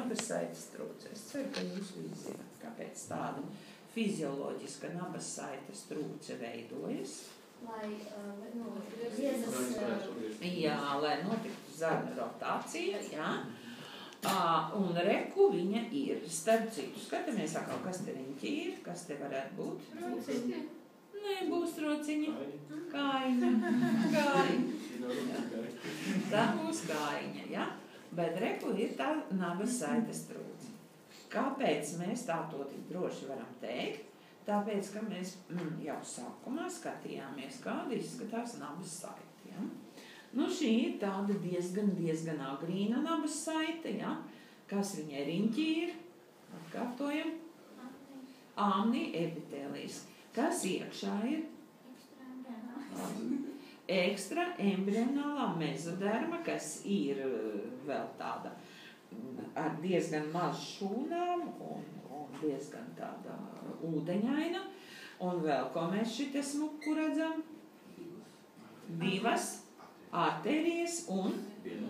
nabas saites trūce. Es ceru, ka jūs visi zināt, kāpēc tāda fizioloģiska nabas saites trūce veidojas. Lai griezas... Jā, lai notiktu zarnu rotācija, jā. Un reku viņa ir. Starp citu, skatāmies atkal, kas te riņķi ir, kas te varētu būt. Rociņa. Nē, būs rociņa. Kājiņa. Tā būs kājiņa, jā. Bet reku ir tā nabas saites trūce. Kāpēc mēs tā to tik droši varam teikt? Tāpēc, ka mēs jau sākumā skatījāmies, kāda izskatās nabas saite, ja? Nu, šī ir tāda diezgan agrīna nabas saite, ja? Kas viņai riņķi ir? Atkārtojam. Amni epitēlijas. Kas iekšā ir? Ekstra embrionālā mezoderma, kas ir vēl tāda ar diezgan maz šūnām un diezgan tāda ūdeņaina. Un vēl, ko mēs šitie smuku redzam? Divas arterijas un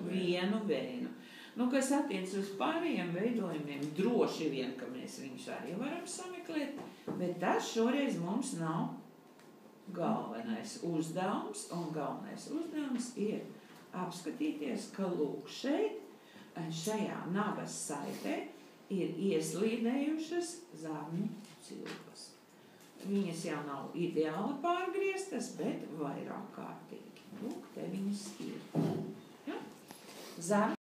vienu vēnu. Nu, kas attiec uz pārējiem veidojumiem, droši vien, ka mēs viņus arī varam sameklēt, bet tas šoreiz mums nav galvenais uzdevums, un galvenais uzdevums ir apskatīties, ka lūk šeit, šajā nabas saitē ir ieslīdējušas zarnu cilpas. Viņas jau nav ideāli pārgrieztas, bet vairāk kārtīgi. Lūk, te viņas ir. Ja?